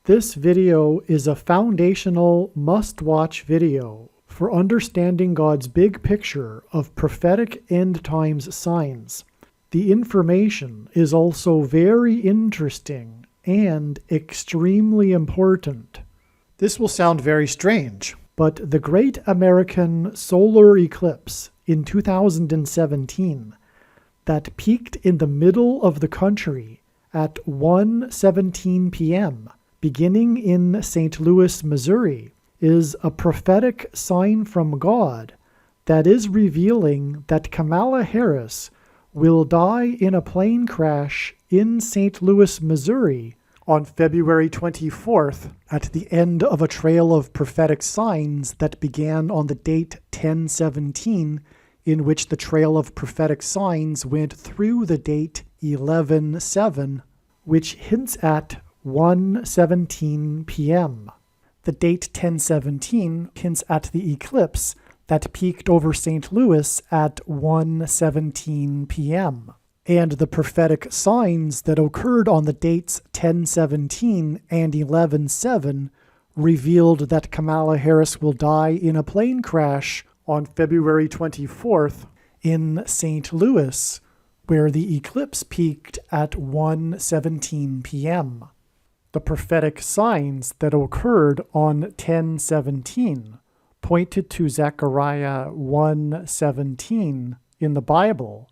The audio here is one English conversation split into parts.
This video is a foundational must-watch video for understanding God's big picture of prophetic end times signs. The information is also very interesting and extremely important. This will sound very strange, but the Great American Solar Eclipse in 2017 that peaked in the middle of the country at 1:17 p.m., beginning in St. Louis, Missouri, is a prophetic sign from God that is revealing that Kamala Harris will die in a plane crash in St. Louis, Missouri on February 24th at the end of a trail of prophetic signs that began on the date 10/17, in which the trail of prophetic signs went through the date 11/7, which hints at 1:17 p.m. The date 10/17 hints at the eclipse that peaked over St. Louis at 1:17 p.m. And the prophetic signs that occurred on the dates 10/17 and 11/7 revealed that Kamala Harris will die in a plane crash on February 24th in St. Louis, where the eclipse peaked at 1:17 p.m. The prophetic signs that occurred on 10/17 pointed to Zechariah 1:17 in the Bible.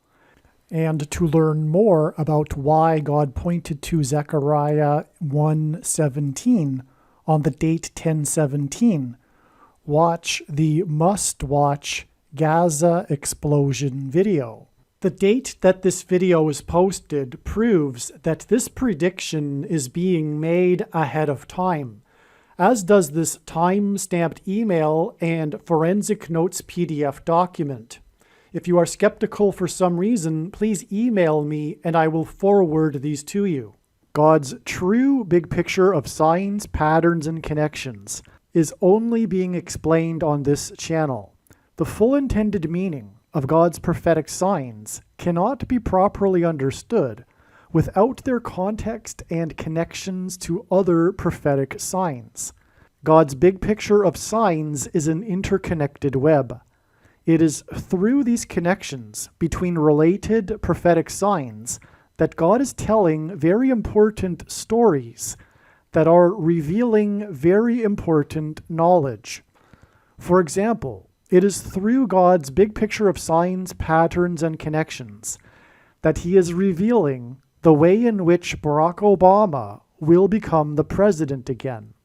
And to learn more about why God pointed to Zechariah 1:17 on the date 10/17, watch the must-watch Gaza explosion video. The date that this video is posted proves that this prediction is being made ahead of time, as does this time-stamped email and forensic notes PDF document. If you are skeptical for some reason, please email me and I will forward these to you. God's true big picture of signs, patterns, and connections is only being explained on this channel. The full intended meaning of God's prophetic signs cannot be properly understood without their context and connections to other prophetic signs. God's big picture of signs is an interconnected web. It is through these connections between related prophetic signs that God is telling very important stories that are revealing very important knowledge. For example, it is through God's big picture of signs, patterns, and connections that he is revealing the way in which Barack Obama will become the president again,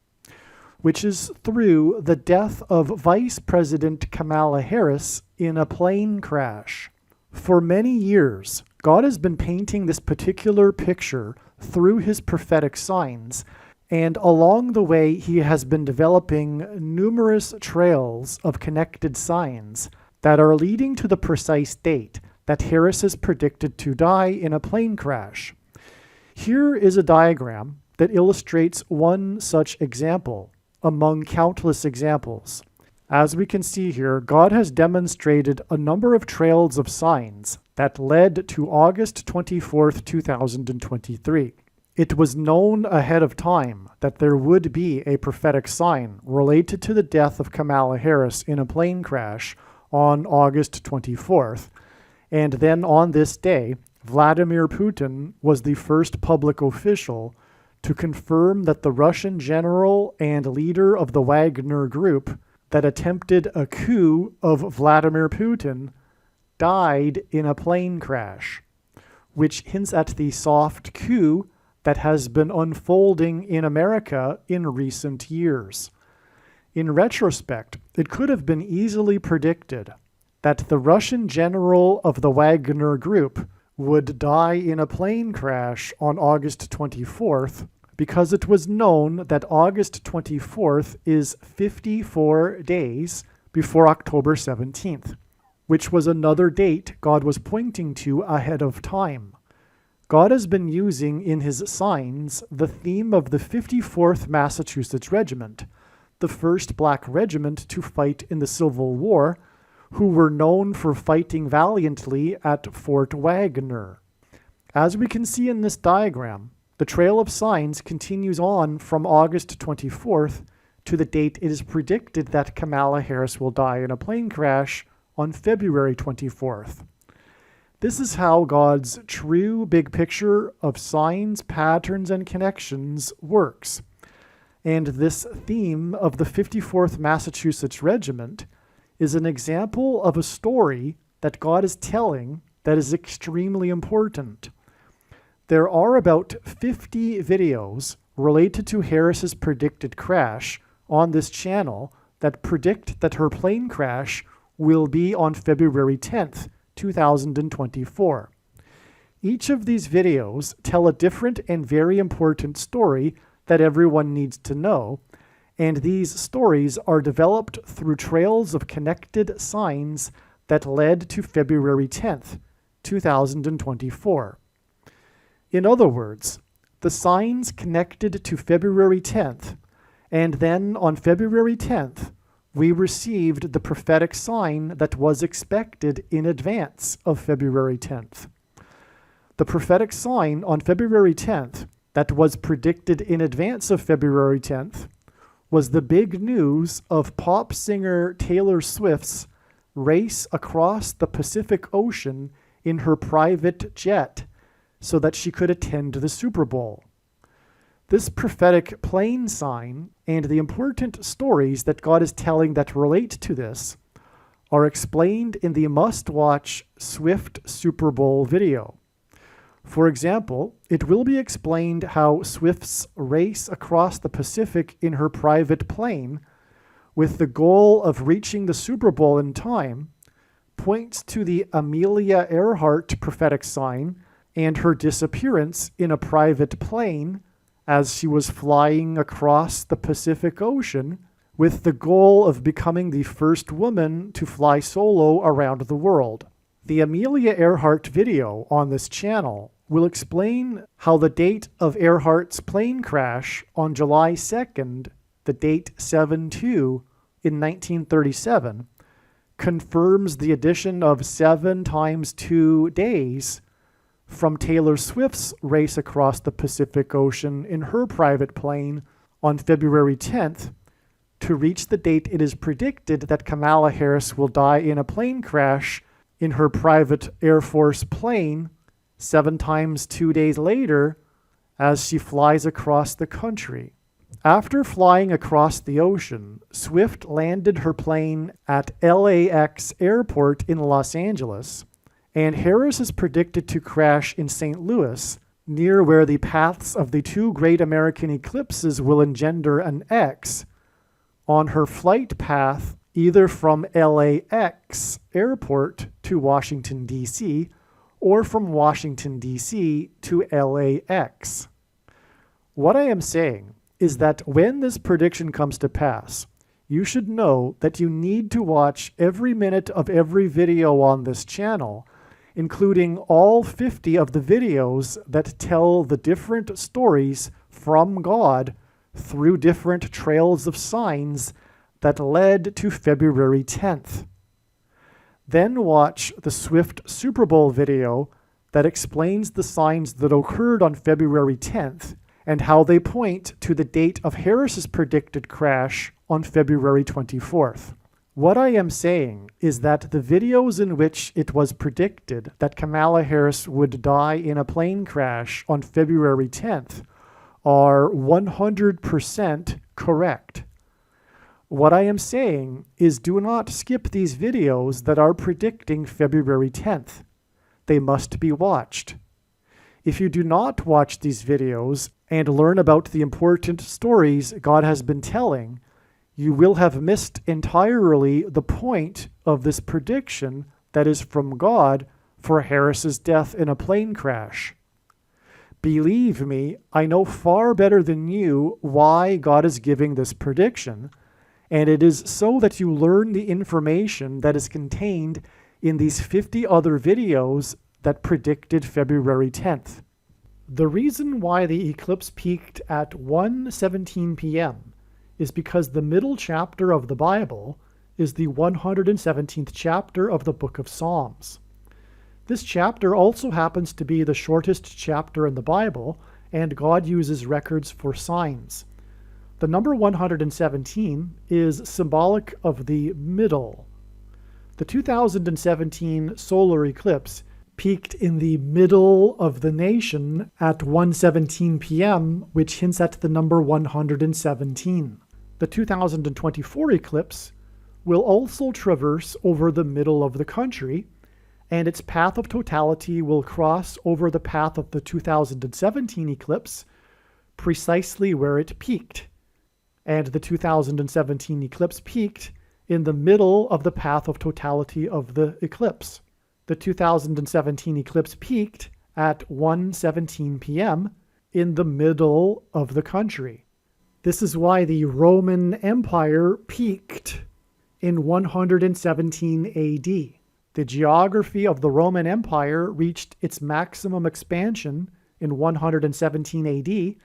which is through the death of Vice President Kamala Harris in a plane crash. For many years, God has been painting this particular picture through his prophetic signs, and along the way he has been developing numerous trails of connected signs that are leading to the precise date that Harris is predicted to die in a plane crash. Here is a diagram that illustrates one such example among countless examples. As we can see here, God has demonstrated a number of trails of signs that led to August 24th, 2023. It was known ahead of time that there would be a prophetic sign related to the death of Kamala Harris in a plane crash on August 24th. And then on this day, Vladimir Putin was the first public official to confirm that the Russian general and leader of the Wagner Group that attempted a coup of Vladimir Putin died in a plane crash, which hints at the soft coup that has been unfolding in America in recent years. In retrospect, it could have been easily predicted that the Russian general of the Wagner Group would die in a plane crash on August 24th because it was known that August 24th is 54 days before October 17th, which was another date God was pointing to ahead of time. God has been using in his signs the theme of the 54th Massachusetts Regiment, the first black regiment to fight in the Civil War, who were known for fighting valiantly at Fort Wagner. As we can see in this diagram, The trail of signs continues on from August 24th to the date it is predicted that Kamala Harris will die in a plane crash on February 24th. This is how God's true big picture of signs, patterns, and connections works. And this theme of the 54th Massachusetts Regiment is an example of a story that God is telling that is extremely important. There are about 50 videos related to Harris's predicted crash on this channel that predict that her plane crash will be on February 10th, 2024. Each of these videos tell a different and very important story that everyone needs to know, and these stories are developed through trails of connected signs that led to February 10th, 2024. In other words, the signs connected to February 10th, and then on February 10th, we received the prophetic sign that was expected in advance of February 10th. The prophetic sign on February 10th that was predicted in advance of February 10th was the big news of pop singer Taylor Swift's race across the Pacific Ocean in her private jet so that she could attend the Super Bowl. This prophetic plane sign and the important stories that God is telling that relate to this are explained in the must-watch Swift Super Bowl video. For example, it will be explained how Swift's race across the Pacific in her private plane, with the goal of reaching the Super Bowl in time, points to the Amelia Earhart prophetic sign and her disappearance in a private plane as she was flying across the Pacific Ocean with the goal of becoming the first woman to fly solo around the world. The Amelia Earhart video on this channel will explain how the date of Earhart's plane crash on July 2nd, the date 7/2 in 1937, confirms the addition of 7 times 2 days from Taylor Swift's race across the Pacific Ocean in her private plane on February 10th to reach the date it is predicted that Kamala Harris will die in a plane crash in her private Air Force plane 7 times 2 days later as she flies across the country. After flying across the ocean, Swift landed her plane at LAX Airport in Los Angeles, and Harris is predicted to crash in St. Louis, near where the paths of the 2 great American eclipses will engender an X, on her flight path either from LAX Airport to Washington, D.C., or from Washington, D.C. to LAX. What I am saying is that when this prediction comes to pass, you should know that you need to watch every minute of every video on this channel, including all 50 of the videos that tell the different stories from God through different trails of signs that led to February 10th. Then watch the Swift Super Bowl video that explains the signs that occurred on February 10th and how they point to the date of Harris's predicted crash on February 24th. What I am saying is that the videos in which it was predicted that Kamala Harris would die in a plane crash on February 10th are 100% correct. What I am saying is do not skip these videos that are predicting February 10th. They must be watched. If you do not watch these videos and learn about the important stories God has been telling, you will have missed entirely the point of this prediction that is from God for Harris's death in a plane crash. Believe me, I know far better than you why God is giving this prediction, and it is so that you learn the information that is contained in these 50 other videos that predicted February 10th. The reason why the eclipse peaked at 1:17 p.m. is because the middle chapter of the Bible is the 117th chapter of the book of Psalms. This chapter also happens to be the shortest chapter in the Bible and God uses records for signs. The number 117 is symbolic of the middle. The 2017 solar eclipse peaked in the middle of the nation at 1:17 p.m., which hints at the number 117. The 2024 eclipse will also traverse over the middle of the country, and its path of totality will cross over the path of the 2017 eclipse, precisely where it peaked. And the 2017 eclipse peaked in the middle of the path of totality of the eclipse. The 2017 eclipse peaked at 1:17 p.m. in the middle of the country. This is why the Roman Empire peaked in 117 AD. The geography of the Roman Empire reached its maximum expansion in 117 AD,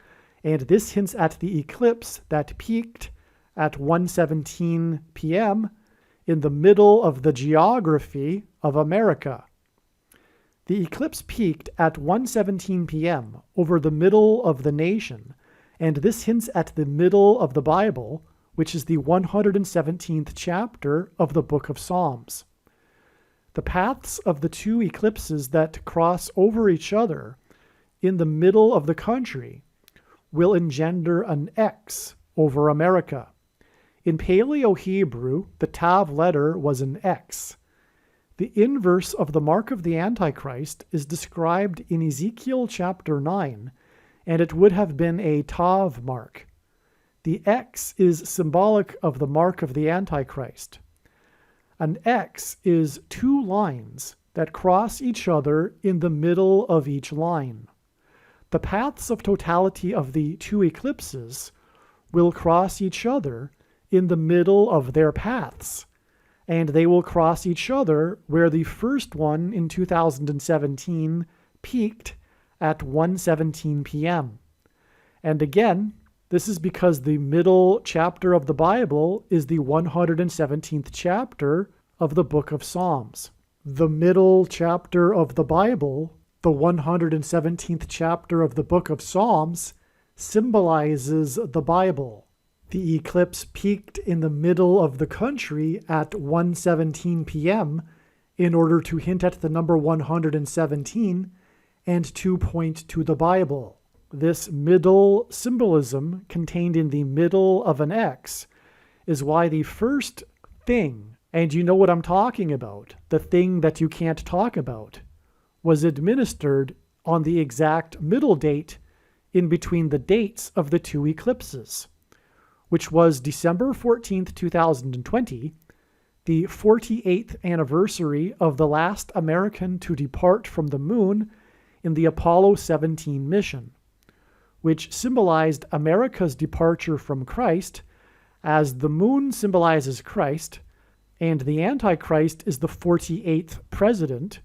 and this hints at the eclipse that peaked at 1:17 p.m. in the middle of the geography of America. The eclipse peaked at 1:17 p.m. over the middle of the nation, and this hints at the middle of the Bible, which is the 117th chapter of the book of Psalms. The paths of the two eclipses that cross over each other in the middle of the country will engender an X over America. In Paleo-Hebrew, the Tav letter was an X. The inverse of the mark of the Antichrist is described in Ezekiel chapter 9, and it would have been a Tav mark. The X is symbolic of the mark of the Antichrist. An X is two lines that cross each other in the middle of each line. The paths of totality of the two eclipses will cross each other in the middle of their paths, and they will cross each other where the first one in 2017 peaked at 1:17 p.m. And again, this is because the middle chapter of the Bible is the 117th chapter of the book of Psalms. The middle chapter of the Bible, the 117th chapter of the book of Psalms, symbolizes the Bible. The eclipse peaked in the middle of the country at 1:17 p.m. in order to hint at the number 117 and to point to the Bible. This middle symbolism contained in the middle of an X is why the first thing, and you know what I'm talking about, the thing that you can't talk about, was administered on the exact middle date in between the dates of the two eclipses, which was December 14th, 2020, the 48th anniversary of the last American to depart from the moon in the Apollo 17 mission, which symbolized America's departure from Christ, as the moon symbolizes Christ, and the Antichrist is the 48th president,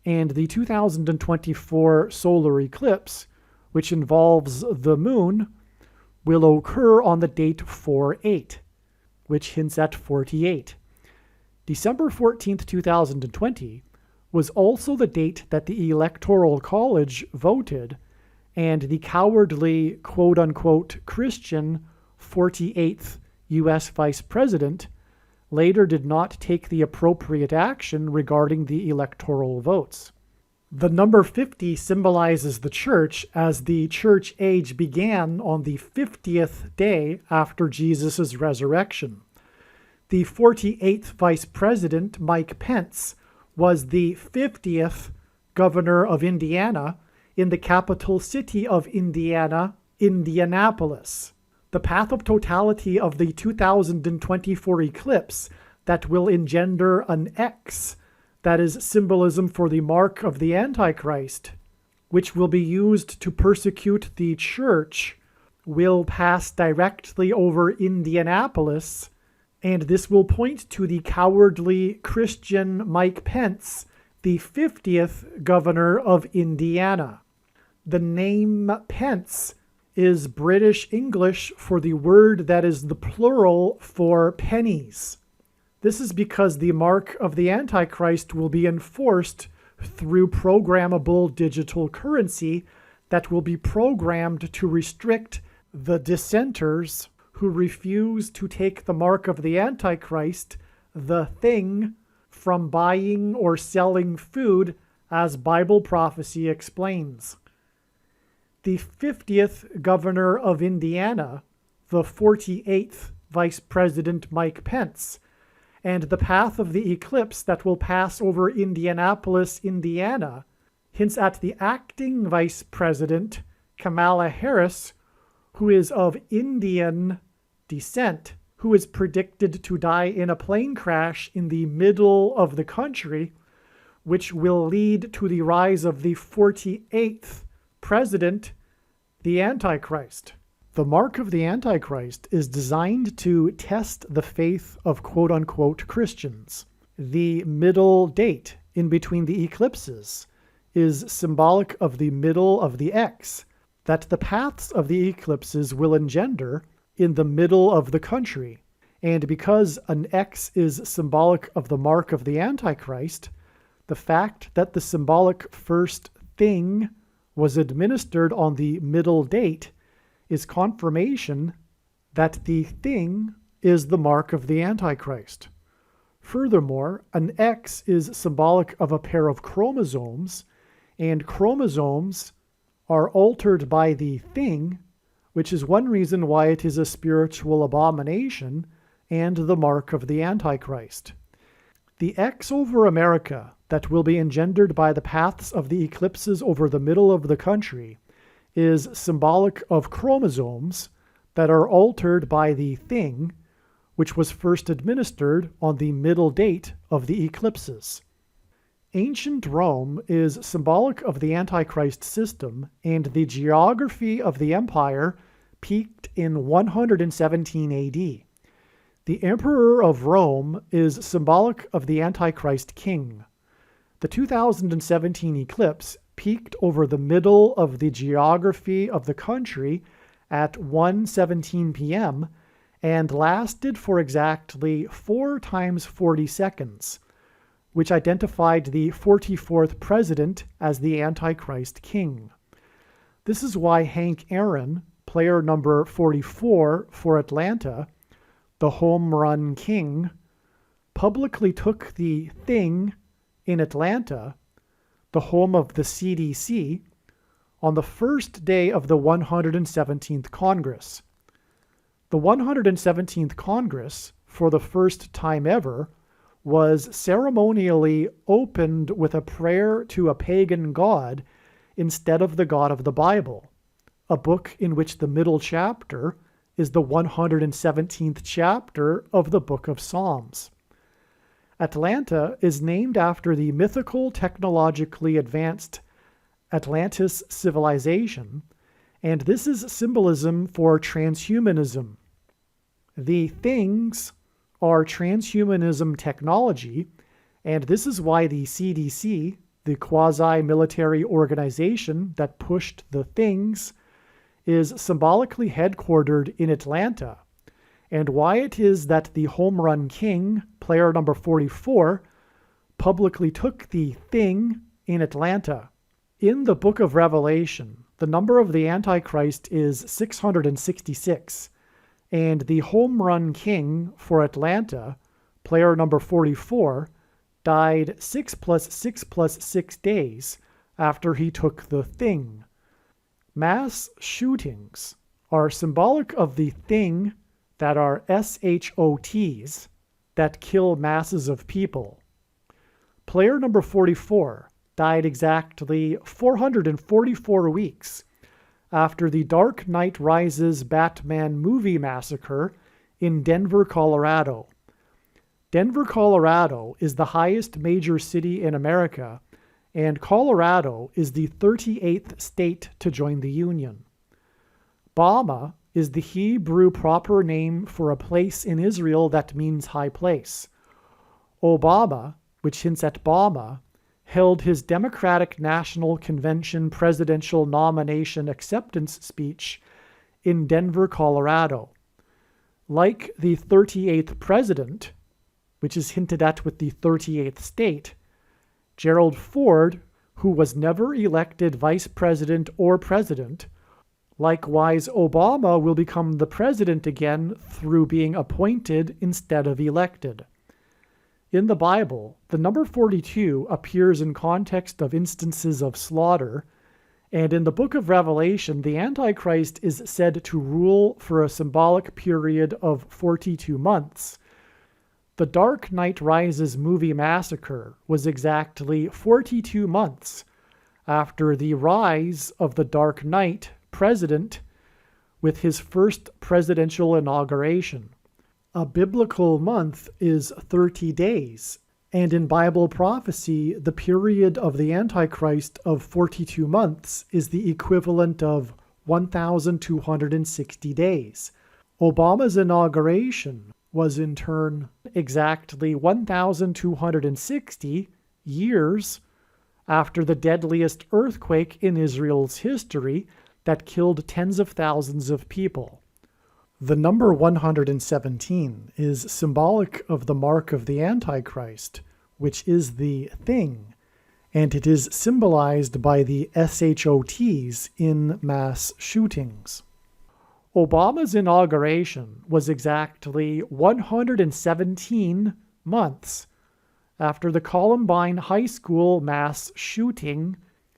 and the 2024 solar eclipse, which involves the moon, will occur on the date 4/8, which hints at 48. December 14th, 2020 was also the date that the Electoral College voted, and the cowardly, quote-unquote, Christian 48th U.S. Vice President later did not take the appropriate action regarding the electoral votes. The number 50 symbolizes the church, as the church age began on the 50th day after Jesus' resurrection. The 48th Vice President, Mike Pence, was the 50th governor of Indiana, in the capital city of Indiana, Indianapolis. The path of totality of the 2024 eclipse that will engender an X, that is symbolism for the mark of the Antichrist, which will be used to persecute the church, will pass directly over Indianapolis, and this will point to the cowardly Christian Mike Pence, the 50th governor of Indiana. The name Pence is British English for the word that is the plural for pennies. This is because the mark of the Antichrist will be enforced through programmable digital currency that will be programmed to restrict the dissenters who refuse to take the mark of the Antichrist, the thing, from buying or selling food, as Bible prophecy explains. The 50th governor of Indiana, the 48th Vice President Mike Pence, and the path of the eclipse that will pass over Indianapolis, Indiana, hints at the acting Vice President, Kamala Harris, who is of Indian descent, who is predicted to die in a plane crash in the middle of the country, which will lead to the rise of the 48th president, the Antichrist. The mark of the Antichrist is designed to test the faith of quote-unquote Christians. The middle date in between the eclipses is symbolic of the middle of the X, that the paths of the eclipses will engender in the middle of the country. And because an X is symbolic of the mark of the Antichrist, the fact that the symbolic first thing was administered on the middle date is confirmation that the thing is the mark of the Antichrist. Furthermore, an X is symbolic of a pair of chromosomes, and chromosomes are altered by the thing, which is one reason why it is a spiritual abomination and the mark of the Antichrist. The X over America that will be engendered by the paths of the eclipses over the middle of the country is symbolic of chromosomes that are altered by the thing, which was first administered on the middle date of the eclipses. Ancient Rome is symbolic of the Antichrist system, and the geography of the empire peaked in 117 AD. The Emperor of Rome is symbolic of the Antichrist king. The 2017 eclipse peaked over the middle of the geography of the country at 1:17 p.m. and lasted for exactly 4 times 40 seconds, which identified the 44th president as the Antichrist king. This is why Hank Aaron, player number 44 for Atlanta, the home run king, publicly took the thing in Atlanta, the home of the CDC, on the first day of the 117th Congress. The 117th Congress, for the first time ever, was ceremonially opened with a prayer to a pagan god instead of the God of the Bible, a book in which the middle chapter is the 117th chapter of the Book of Psalms. Atlanta is named after the mythical, technologically advanced Atlantis civilization, and this is symbolism for transhumanism. The things are transhumanism technology, and this is why the CDC, the quasi-military organization that pushed the things, is symbolically headquartered in Atlanta, and why it is that the home run king, player number 44, publicly took the thing in Atlanta. In the book of Revelation, the number of the Antichrist is 666, and the home run king for Atlanta, player number 44, died 6 plus 6 plus 6 days after he took the thing. Mass shootings are symbolic of the thing that are SHOTs that kill masses of people. Player number 44 died exactly 444 weeks after the Dark Knight Rises Batman movie massacre in Denver, Colorado. Denver, Colorado is the highest major city in America, and Colorado is the 38th state to join the Union. Bama is the Hebrew proper name for a place in Israel that means high place. Obama, which hints at Bama, held his Democratic National Convention presidential nomination acceptance speech in Denver, Colorado. Like the 38th president, which is hinted at with the 38th state, Gerald Ford, who was never elected vice president or president. Likewise, Obama will become the president again through being appointed instead of elected. In the Bible, the number 42 appears in context of instances of slaughter, and in the book of Revelation, the Antichrist is said to rule for a symbolic period of 42 months. The Dark Knight Rises movie massacre was exactly 42 months after the rise of the Dark Knight president with his first presidential inauguration. A biblical month is 30 days, and in Bible prophecy, the period of the Antichrist of 42 months is the equivalent of 1,260 days. Obama's inauguration was in turn exactly 1,260 years after the deadliest earthquake in Israel's history that killed tens of thousands of people. The number 117 is symbolic of the mark of the Antichrist, which is the thing, and it is symbolized by the SHOTs in mass shootings. Obama's inauguration was exactly 117 months after the Columbine High School mass shooting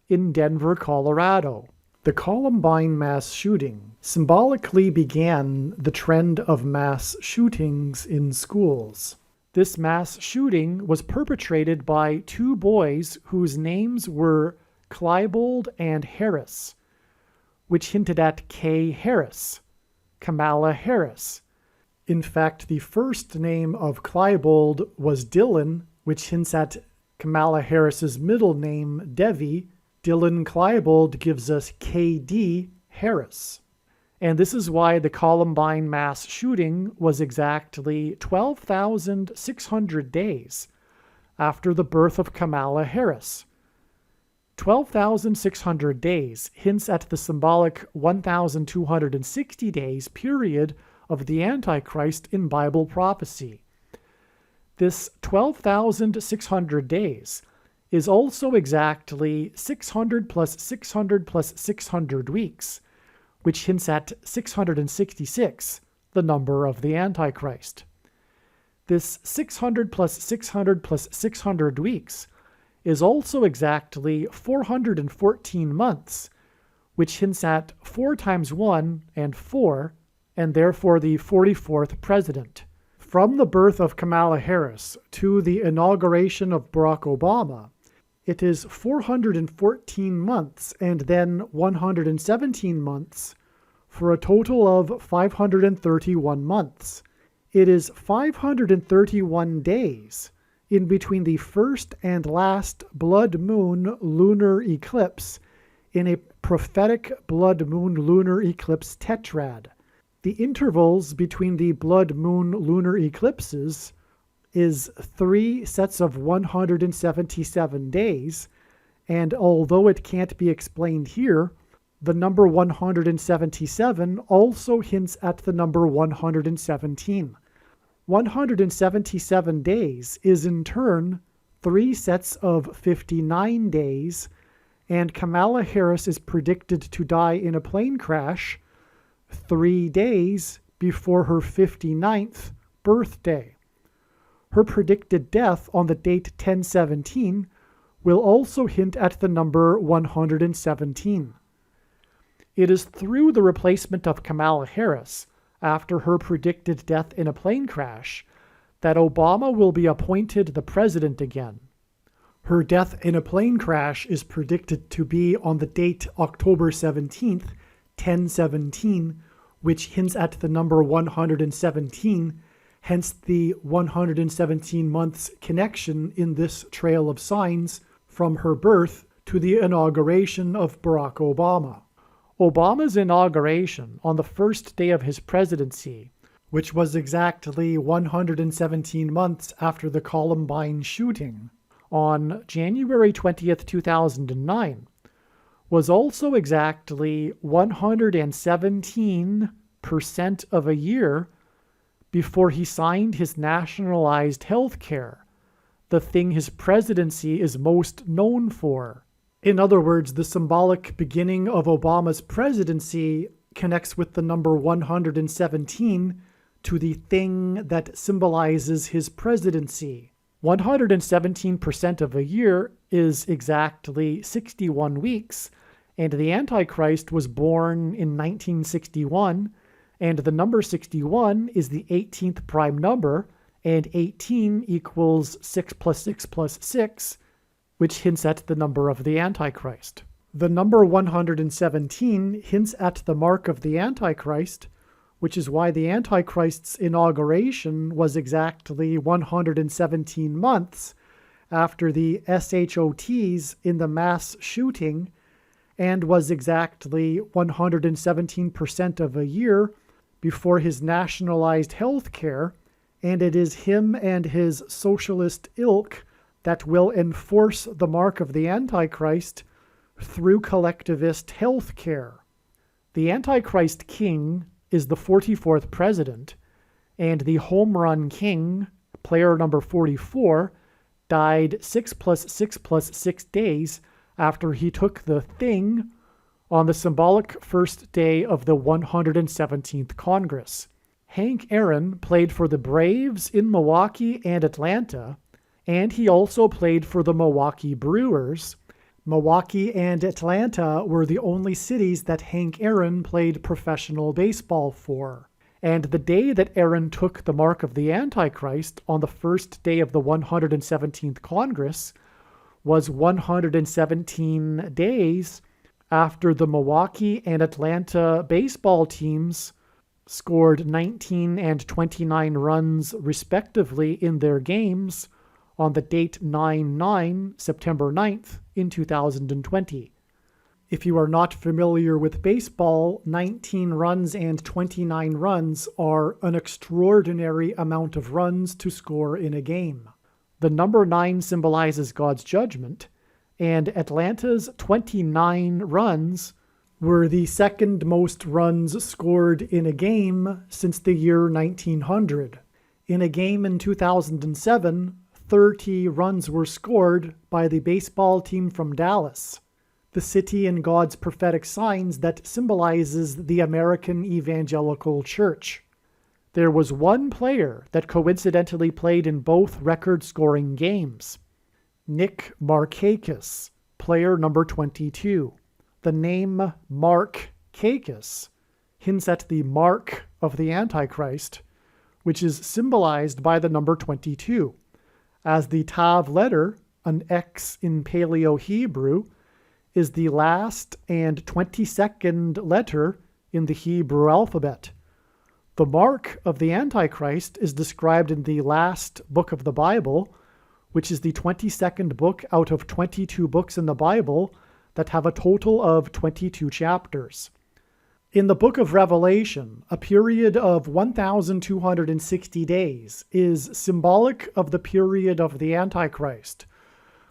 in Denver, Colorado. The Columbine mass shooting symbolically began the trend of mass shootings in schools. This mass shooting was perpetrated by two boys whose names were Klebold and Harris, which hinted at Kay Harris, Kamala Harris. In fact, the first name of Klebold was Dylan, which hints at Kamala Harris's middle name, Devi. Dylan Klebold gives us K.D. Harris. And this is why the Columbine mass shooting was exactly 12,600 days after the birth of Kamala Harris. 12,600 days hints at the symbolic 1,260 days period of the Antichrist in Bible prophecy. This 12,600 days is also exactly 600 plus 600 plus 600 weeks, which hints at 666, the number of the Antichrist. This 600 plus 600 plus 600 weeks is also exactly 414 months, which hints at 4 times 1 and 4, and therefore the 44th president. From the birth of Kamala Harris to the inauguration of Barack Obama, it is 414 months and then 117 months for a total of 531 months. It is 531 days in between the first and last blood moon lunar eclipse in a prophetic blood moon lunar eclipse tetrad. The intervals between the blood moon lunar eclipses is 3 sets of 177 days, and although it can't be explained here, the number 177 also hints at the number 117. 177 days is in turn 3 sets of 59 days, and Kamala Harris is predicted to die in a plane crash 3 days before her 59th birthday. Her predicted death on the date 10/17 will also hint at the number 117. It is through the replacement of Kamala Harris after her predicted death in a plane crash that Obama will be appointed the president again. Her death in a plane crash is predicted to be on the date October 17th, 10/17, which hints at the number 117, hence the 117 months connection in this trail of signs from her birth to the inauguration of Barack Obama. Obama's inauguration on the first day of his presidency, which was exactly 117 months after the Columbine shooting, on January 20th, 2009, was also exactly 117% of a year before he signed his nationalized health care, the thing his presidency is most known for. In other words, the symbolic beginning of Obama's presidency connects with the number 117 to the thing that symbolizes his presidency. 117% of a year is exactly 61 weeks, and the Antichrist was born in 1961, and the number 61 is the 18th prime number, and 18 equals 6 plus 6 plus 6, which hints at the number of the Antichrist. The number 117 hints at the mark of the Antichrist, which is why the Antichrist's inauguration was exactly 117 months after the SHOTs in the mass shooting, and was exactly 117% of a year before his nationalized health care, and it is him and his socialist ilk that will enforce the mark of the Antichrist through collectivist health care. The Antichrist king is the 44th president, and the home run king, player number 44, died 6 plus 6 plus 6 days after he took the thing on the symbolic first day of the 117th Congress. Hank Aaron played for the Braves in Milwaukee and Atlanta, and he also played for the Milwaukee Brewers. Milwaukee and Atlanta were the only cities that Hank Aaron played professional baseball for. And the day that Aaron took the mark of the Antichrist on the first day of the 117th Congress was 117 days after the Milwaukee and Atlanta baseball teams scored 19 and 29 runs respectively in their games on the date 9/9, September 9th, in 2020. If you are not familiar with baseball, 19 runs and 29 runs are an extraordinary amount of runs to score in a game. The number 9 symbolizes God's judgment, and Atlanta's 29 runs were the second most runs scored in a game since the year 1900. In a game in 2007, 30 runs were scored by the baseball team from Dallas, the city in God's prophetic signs that symbolizes the American Evangelical Church. There was one player that coincidentally played in both record-scoring games. Nick Markakis, player number 22. The name Mark Kakis hints at the mark of the Antichrist, which is symbolized by the number 22. As the Tav letter, an X in Paleo-Hebrew, is the last and 22nd letter in the Hebrew alphabet. The mark of the Antichrist is described in the last book of the Bible, which is the 22nd book out of 22 books in the Bible that have a total of 22 chapters. In the book of Revelation, a period of 1,260 days is symbolic of the period of the Antichrist.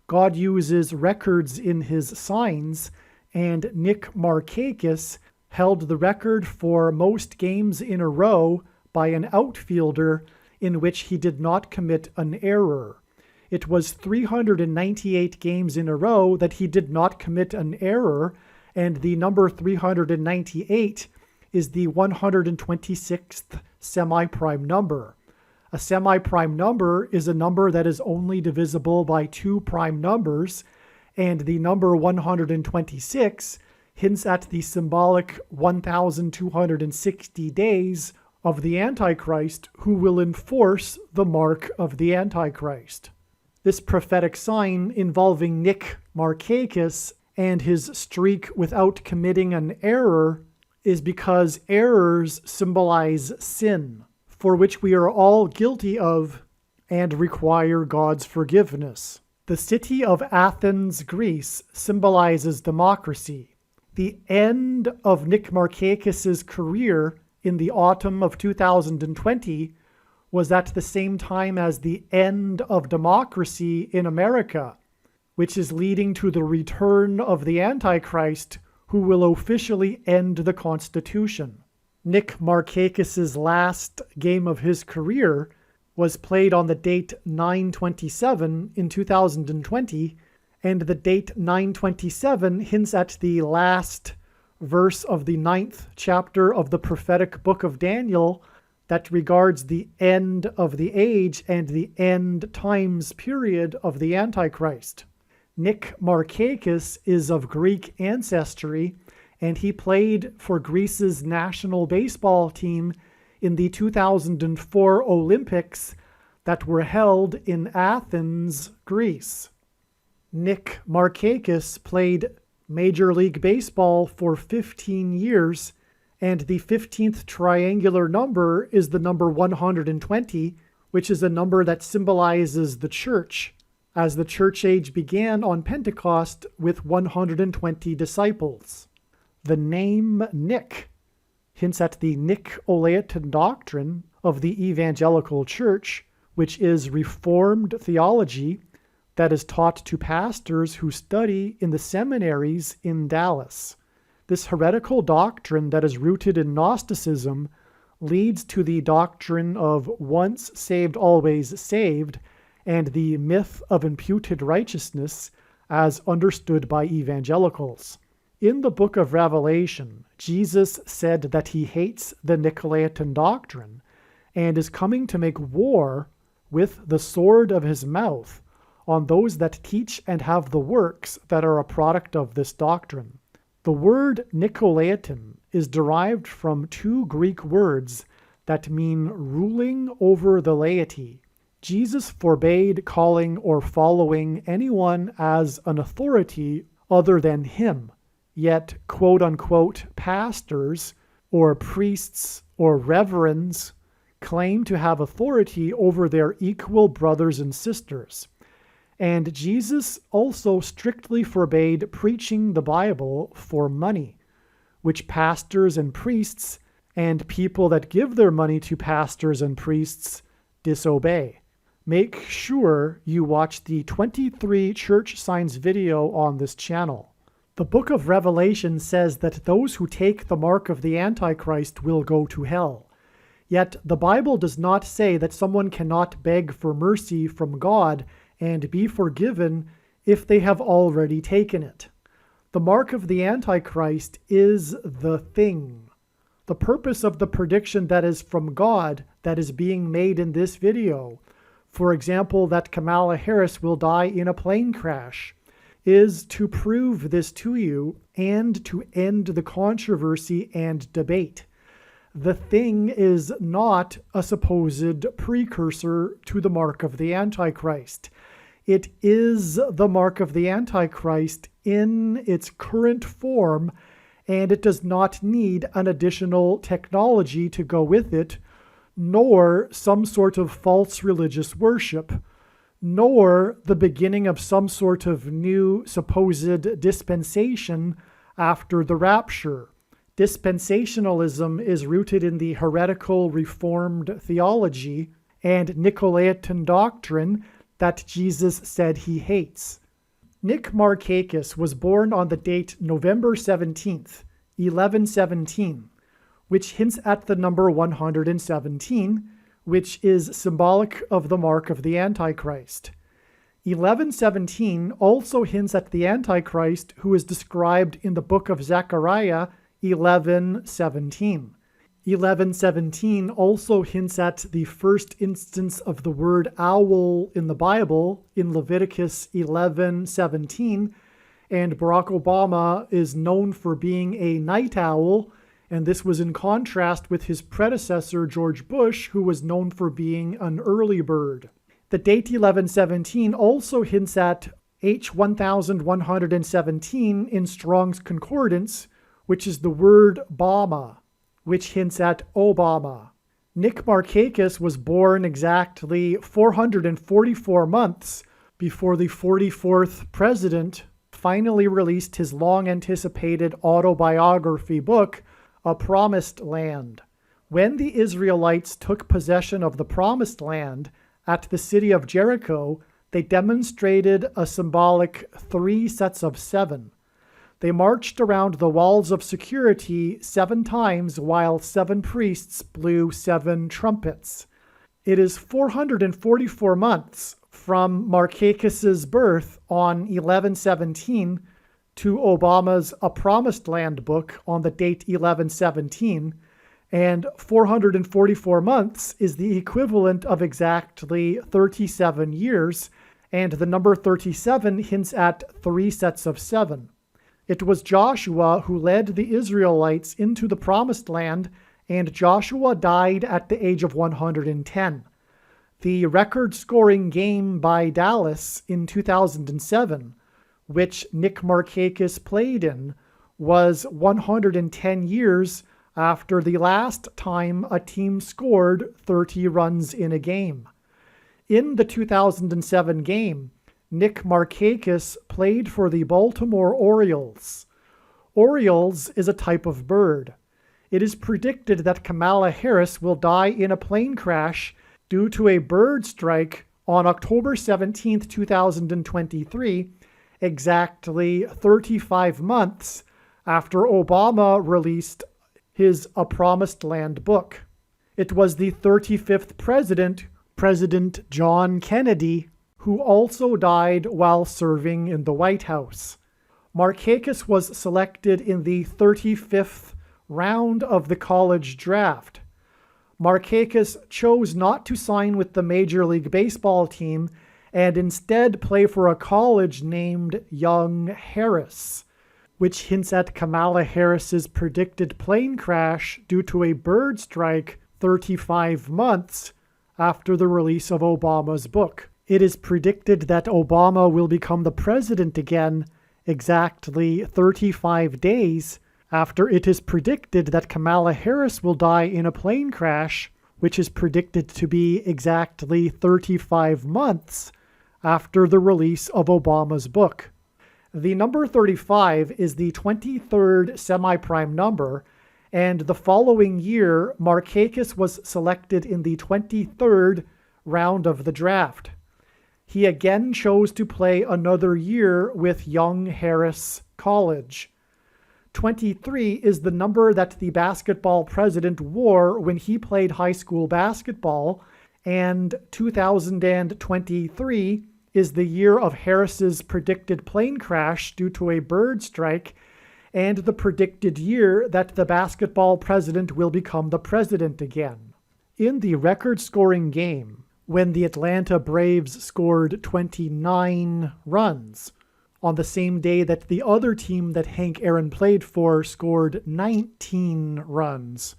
God uses records in his signs, and Nick Markakis held the record for most games in a row by an outfielder in which he did not commit an error. It was 398 games in a row that he did not commit an error, and the number 398 is the 126th semi-prime number. A semi-prime number is a number that is only divisible by two prime numbers, and the number 126 hints at the symbolic 1,260 days of the Antichrist, who will enforce the mark of the Antichrist. This prophetic sign involving Nick Markakis and his streak without committing an error is because errors symbolize sin, for which we are all guilty of and require God's forgiveness. The city of Athens, Greece, symbolizes democracy. The end of Nick Markakis' career in the autumn of 2020 was at the same time as the end of democracy in America, which is leading to the return of the Antichrist, who will officially end the Constitution. Nick Markakis' last game of his career was played on the date 9/27 in 2020, And the date 927 hints at the last verse of the 9th chapter of the prophetic book of Daniel that regards the end of the age and the end times period of the Antichrist. Nick Markakis is of Greek ancestry, and he played for Greece's national baseball team in the 2004 Olympics that were held in Athens, Greece. Nick Markakis played Major League Baseball for 15 years, and the 15th triangular number is the number 120, which is a number that symbolizes the church, as the church age began on Pentecost with 120 disciples. The name Nick hints at the Nicolaitan doctrine of the evangelical church, which is Reformed theology that is taught to pastors who study in the seminaries in Dallas. This heretical doctrine that is rooted in Gnosticism leads to the doctrine of once saved, always saved, and the myth of imputed righteousness as understood by evangelicals. In the book of Revelation, Jesus said that he hates the Nicolaitan doctrine and is coming to make war with the sword of his mouth on those that teach and have the works that are a product of this doctrine. The word Nicolaitan is derived from two Greek words that mean ruling over the laity. Jesus forbade calling or following anyone as an authority other than him, yet quote-unquote pastors or priests or reverends claim to have authority over their equal brothers and sisters. And Jesus also strictly forbade preaching the Bible for money, which pastors and priests and people that give their money to pastors and priests disobey. Make sure you watch the 23 church signs video on this channel. The book of Revelation says that those who take the mark of the Antichrist will go to hell. Yet the Bible does not say that someone cannot beg for mercy from God and be forgiven if they have already taken it. The mark of the Antichrist is the thing. The purpose of the prediction that is from God that is being made in this video, for example, that Kamala Harris will die in a plane crash, is to prove this to you and to end the controversy and debate. The thing is not a supposed precursor to the mark of the Antichrist. It is the mark of the Antichrist in its current form, and it does not need an additional technology to go with it, nor some sort of false religious worship, nor the beginning of some sort of new supposed dispensation after the rapture. Dispensationalism is rooted in the heretical Reformed theology and Nicolaitan doctrine that Jesus said he hates. Nick Markakis was born on the date November 17th, 1117, which hints at the number 117, which is symbolic of the mark of the Antichrist. 1117 also hints at the Antichrist, who is described in the book of Zechariah 11:17. 11:17 also hints at the first instance of the word owl in the Bible in Leviticus 11:17, and Barack Obama is known for being a night owl, and this was in contrast with his predecessor George Bush, who was known for being an early bird. The date 11:17 also hints at H1117 in Strong's Concordance, which is the word Bama, which hints at Obama. Nick Markakis was born exactly 444 months before the 44th president finally released his long-anticipated autobiography book, A Promised Land. When the Israelites took possession of the Promised Land at the city of Jericho, they demonstrated a symbolic 3 sets of 7. They marched around the walls of security 7 times while 7 priests blew 7 trumpets. It is 444 months from Markakis's birth on 11/17 to Obama's A Promised Land book on the date 11/17, and 444 months is the equivalent of exactly 37 years, and the number 37 hints at 3 sets of 7. It was Joshua who led the Israelites into the Promised Land, and Joshua died at the age of 110. The record-scoring game by Dallas in 2007, which Nick Markakis played in, was 110 years after the last time a team scored 30 runs in a game. In the 2007 game, Nick Markakis played for the Baltimore Orioles. Orioles is a type of bird. It is predicted that Kamala Harris will die in a plane crash due to a bird strike on October 17, 2023, exactly 35 months after Obama released his A Promised Land book. It was the 35th president, President John Kennedy, who also died while serving in the White House. Markakis was selected in the 35th round of the college draft. Markakis chose not to sign with the Major League Baseball team and instead play for a college named Young Harris, which hints at Kamala Harris's predicted plane crash due to a bird strike 35 months after the release of Obama's book. It is predicted that Obama will become the president again exactly 35 days after it is predicted that Kamala Harris will die in a plane crash, which is predicted to be exactly 35 months after the release of Obama's book. The number 35 is the 23rd semi-prime number, and the following year, Markakis was selected in the 23rd round of the draft. He again chose to play another year with Young Harris College. 23 is the number that the basketball president wore when he played high school basketball, and 2023 is the year of Harris's predicted plane crash due to a bird strike, and the predicted year that the basketball president will become the president again. In the record-scoring game, when the Atlanta Braves scored 29 runs, on the same day that the other team that Hank Aaron played for scored 19 runs,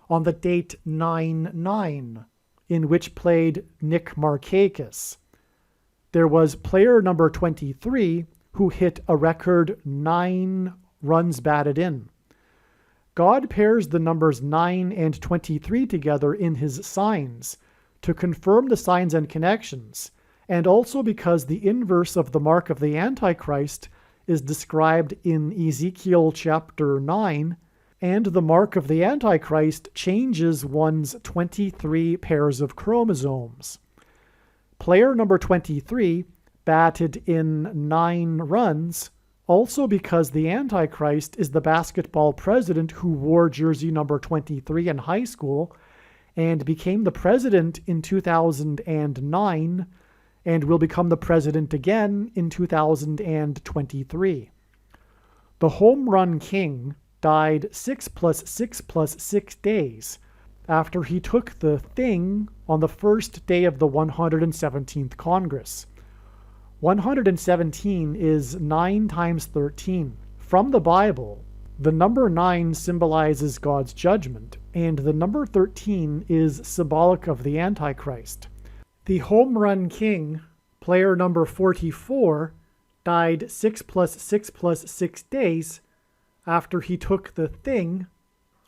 on the date 9/9, in which played Nick Markakis. There was player number 23 who hit a record 9 runs batted in. God pairs the numbers 9 and 23 together in his signs to confirm the signs and connections, and also because the inverse of the mark of the Antichrist is described in Ezekiel chapter 9, and the mark of the Antichrist changes one's 23 pairs of chromosomes. Player number 23 batted in 9 runs, also because the Antichrist is the basketball president who wore jersey number 23 in high school and became the president in 2009 and will become the president again in 2023. The home run king died 6 + 6 + 6 days after he took the thing on the first day of the 117th Congress. 117 is 9 times 13. From the Bible, the number 9 symbolizes God's judgment, and the number 13 is symbolic of the Antichrist. The home run king, player number 44, died 6 + 6 + 6 days after he took the thing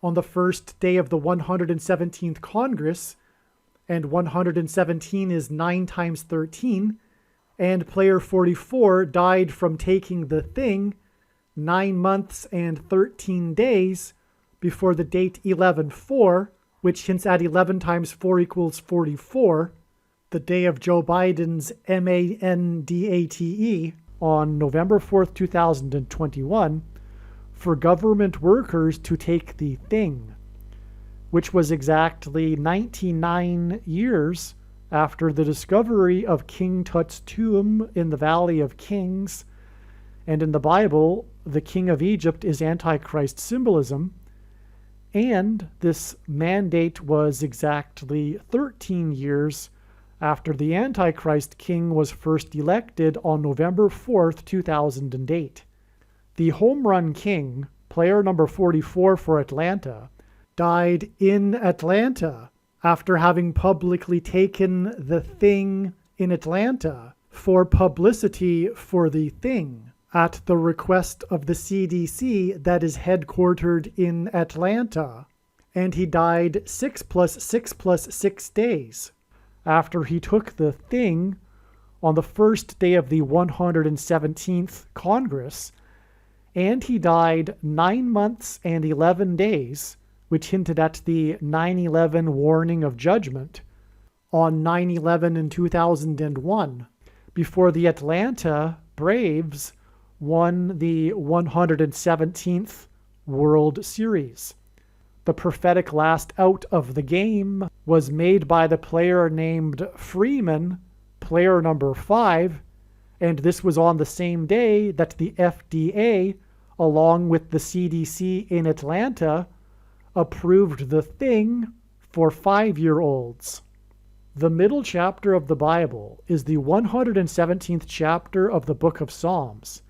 on the first day of the 117th Congress, and 117 is 9 times 13, and player 44 died from taking the thing 9 months and 13 days before the date 11/4, which hints at 11 times 4 equals 44, the day of Joe Biden's mandate on November 4th, 2021, for government workers to take the thing. which was exactly 99 years after the discovery of King Tut's tomb in the Valley of Kings. And in the Bible, the king of Egypt is Antichrist symbolism. And this mandate was exactly 13 years after the Antichrist king was first elected on November 4th, 2008. The home run king, player number 44 for Atlanta, died in Atlanta after having publicly taken the thing in Atlanta for publicity for the thing at the request of the CDC that is headquartered in Atlanta. And he died 6 + 6 + 6 days after he took the thing on the first day of the 117th Congress, and he died 9 months and 11 days, which hinted at the 9/11 warning of judgment, on 9/11 in 2001, before the Atlanta Braves won the 117th World Series. The prophetic last out of the game was made by the player named Freeman, player number 5, and this was on the same day that the FDA, along with the CDC in Atlanta, approved the thing for 5-year-olds. The middle chapter of the Bible is the 117th chapter of the book of Psalms,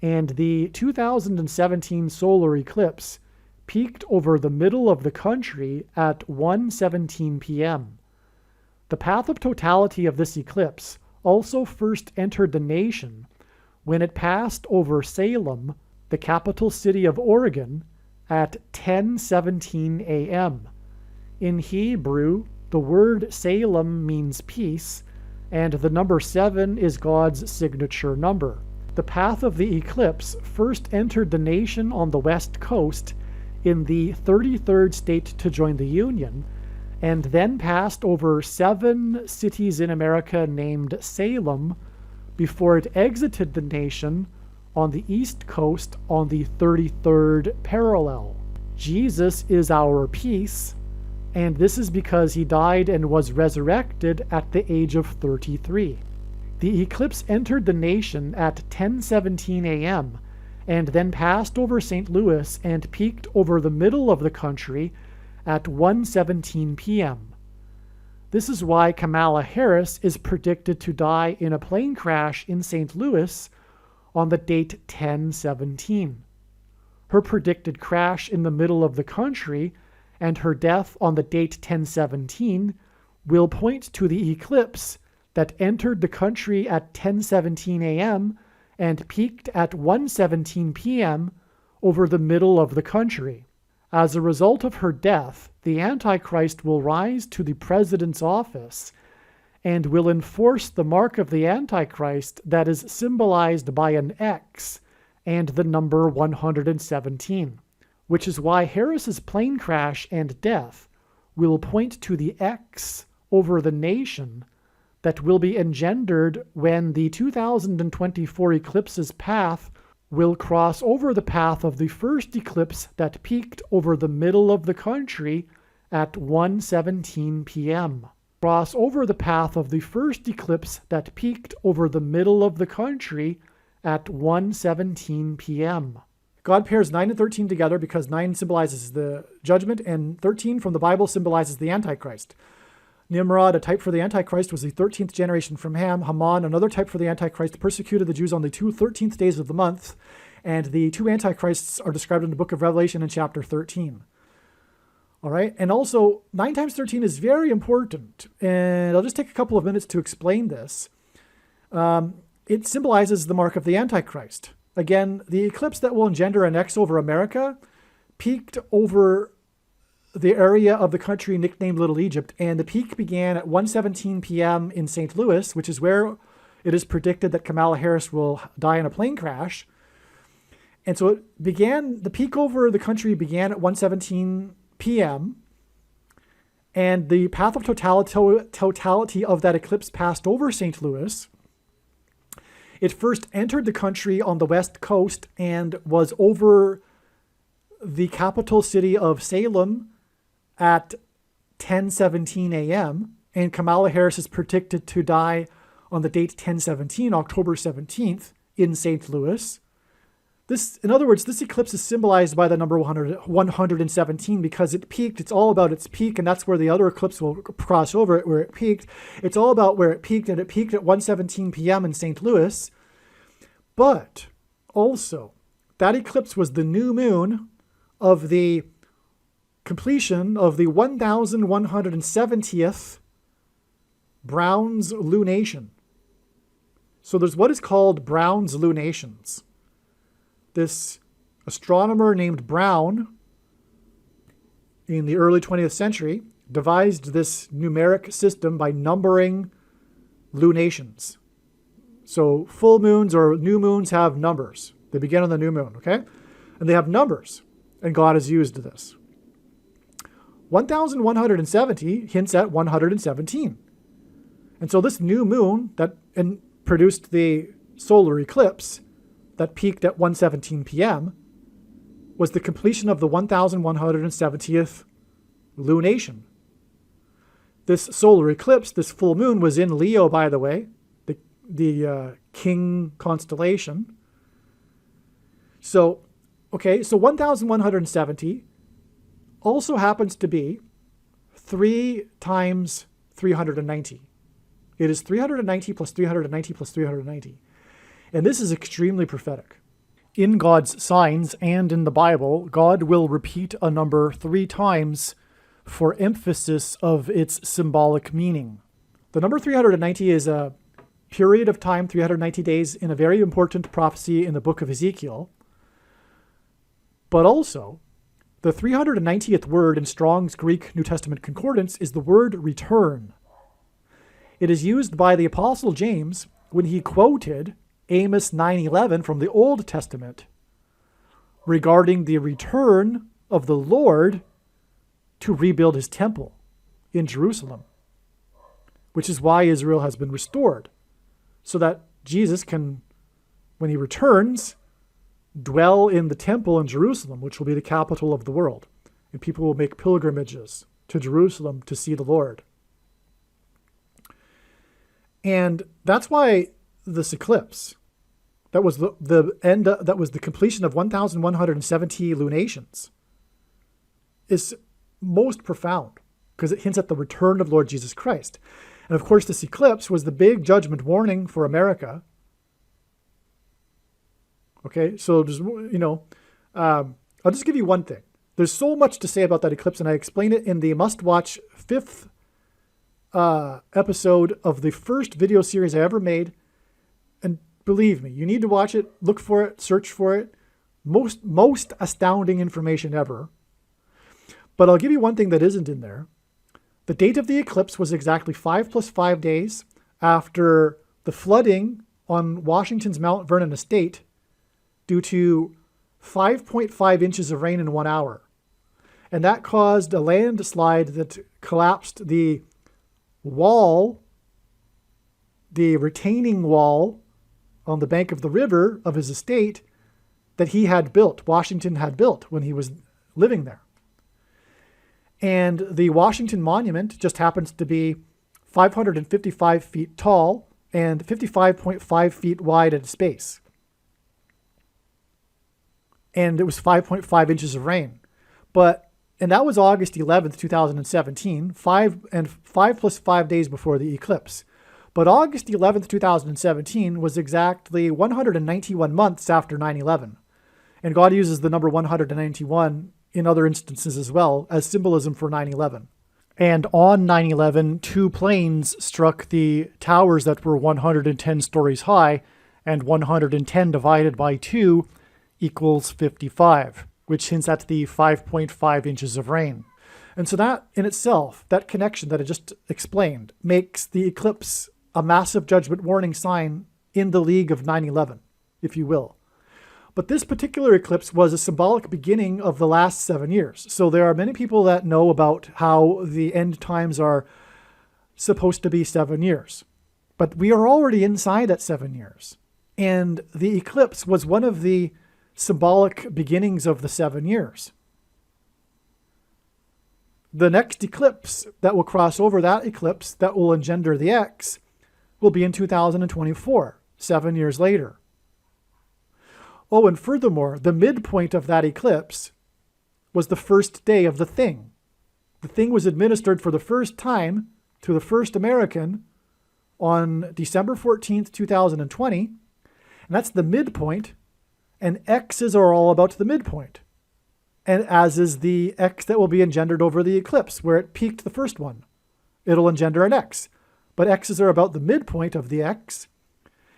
and the 2017 solar eclipse peaked over the middle of the country at 1:17 p.m. The path of totality of this eclipse also first entered the nation when it passed over Salem, the capital city of Oregon, at 10:17 a.m. In Hebrew, the word Salem means peace, and the number 7 is God's signature number. The path of the eclipse first entered the nation on the west coast in the 33rd state to join the Union, and then passed over 7 cities in America named Salem before it exited the nation on the east coast on the 33rd parallel. Jesus is our peace, and this is because he died and was resurrected at the age of 33. The eclipse entered the nation at 10:17 a.m. and then passed over St. Louis and peaked over the middle of the country at 1:17 p.m. This is why Kamala Harris is predicted to die in a plane crash in St. Louis on the date 10/17. Her predicted crash in the middle of the country and her death on the date 10/17 will point to the eclipse that entered the country at 10:17 a.m. and peaked at 1:17 p.m. over the middle of the country. As a result of her death, the Antichrist will rise to the president's office and will enforce the mark of the Antichrist that is symbolized by an X and the number 117, which is why Harris's plane crash and death will point to the X over the nation that will be engendered when the 2024 eclipse's path will cross over the path of the first eclipse that peaked over the middle of the country at 1:17 p.m. Cross over the path of the first eclipse that peaked over the middle of the country at 1:17 p.m. God pairs 9 and 13 together because 9 symbolizes the judgment and 13 from the Bible symbolizes the Antichrist. Nimrod, a type for the Antichrist, was the 13th generation from Ham. Haman, another type for the Antichrist, persecuted the Jews on the 2 13th days of the month. And the 2 Antichrists are described in the book of Revelation in chapter 13. All right, and also 9 times 13 is very important. And I'll just take a couple of minutes to explain this. It symbolizes the mark of the Antichrist. Again, the eclipse that will engender an X over America peaked over the area of the country nicknamed Little Egypt, and the peak began at 1:17 p.m. in St. Louis, which is where it is predicted that Kamala Harris will die in a plane crash. And so the peak over the country began at 1:17 p.m., and the path of totality of that eclipse passed over St. Louis. It first entered the country on the west coast and was over the capital city of Salem at 10:17 a.m., and Kamala Harris is predicted to die on the date 10/17, October 17th, in St. Louis. In other words, this eclipse is symbolized by the number 117 because it peaked. It's all about its peak, and that's where the other eclipse will cross over it, where it peaked. It's all about where it peaked, and it peaked at 1:17 p.m. in St. Louis. But also, that eclipse was the new moon of the completion of the 1170th Brown's lunation. So there's what is called Brown's lunations. This astronomer named Brown in the early 20th century devised this numeric system by numbering lunations. So full moons or new moons have numbers. They begin on the new moon, okay? And they have numbers, and God has used this. 1170 hints at 117. And so this new moon that produced the solar eclipse that peaked at 1:17 p.m. was the completion of the 1170th lunation. This solar eclipse, this full moon, was in Leo, by the way, the King constellation. So 1170 also happens to be 3 times 390. It is 390 plus 390 plus 390. And this is extremely prophetic. In God's signs and in the Bible, God will repeat a number 3 times for emphasis of its symbolic meaning. The number 390 is a period of time, 390 days, in a very important prophecy in the book of Ezekiel. But also, the 390th word in Strong's Greek New Testament Concordance is the word return. It is used by the Apostle James when he quoted Amos 9:11 from the Old Testament regarding the return of the Lord to rebuild his temple in Jerusalem, which is why Israel has been restored, so that Jesus can, when he returns, dwell in the temple in Jerusalem, which will be the capital of the world, and people will make pilgrimages to Jerusalem to see the Lord. And that's why this eclipse, that was that was the completion of 1170 lunations, is most profound because it hints at the return of Lord Jesus Christ. And of course, this eclipse was the big judgment warning for America. Okay, so just, I'll just give you one thing. There's so much to say about that eclipse, and I explain it in the must-watch 5th episode of the first video series I ever made. And believe me, you need to watch it, look for it, search for it. Most astounding information ever. But I'll give you one thing that isn't in there. The date of the eclipse was exactly 5 plus 5 days after the flooding on Washington's Mount Vernon estate due to 5.5 inches of rain in 1 hour. And that caused a landslide that collapsed the wall, the retaining wall on the bank of the river of his estate that he had built, Washington had built when he was living there. And the Washington Monument just happens to be 555 feet tall and 55.5 feet wide at its base. And it was 5.5 inches of rain. And that was August 11th, 2017, 5 plus 5 days before the eclipse. But August 11th, 2017 was exactly 191 months after 9/11. And God uses the number 191 in other instances as well as symbolism for 9/11. And on 9/11, 2 planes struck the towers that were 110 stories high, and 110 divided by 2 equals 55, which hints at the 5.5 inches of rain. And so that in itself, that connection that I just explained, makes the eclipse a massive judgment warning sign in the league of 9/11, if you will. But this particular eclipse was a symbolic beginning of the last 7 years. So there are many people that know about how the end times are supposed to be 7 years. But we are already inside that 7 years. And the eclipse was one of the symbolic beginnings of the 7 years. The next eclipse that will cross over that eclipse that will engender the X will be in 2024, 7 years later. Oh, and furthermore, the midpoint of that eclipse was the first day of the thing. The thing was administered for the first time to the first American on December 14th, 2020, and that's the midpoint, and X's are all about the midpoint. And as is the X that will be engendered over the eclipse, where it peaked the first one. It'll engender an X. But X's are about the midpoint of the X,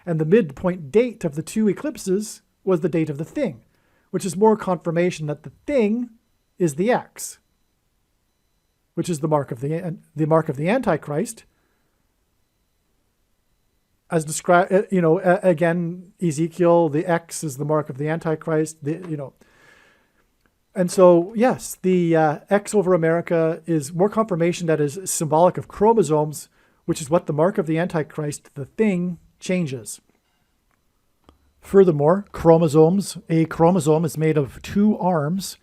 and the midpoint date of the two eclipses was the date of the thing, which is more confirmation that the thing is the X, which is the mark of the Antichrist. As described, again, Ezekiel, the X is the mark of the Antichrist, And so, yes, the X over America is more confirmation that is symbolic of chromosomes, which is what the mark of the Antichrist, the thing, changes. Furthermore, a chromosome is made of two arms,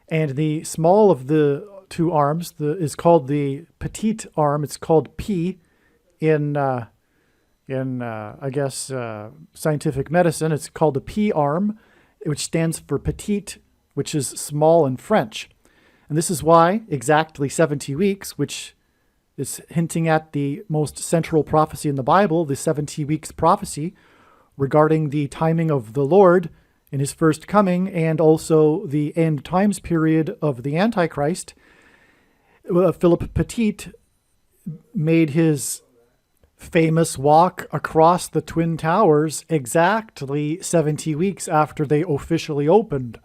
and the small of the two arms is called the petite arm. It's called P in scientific medicine. It's called the P arm, which stands for petite, which is small in French. And this is why exactly 70 weeks, which is hinting at the most central prophecy in the Bible, the 70 weeks prophecy regarding the timing of the Lord in his first coming and also the end times period of the Antichrist. Philip Petit made his famous walk across the Twin Towers exactly 70 weeks after they officially opened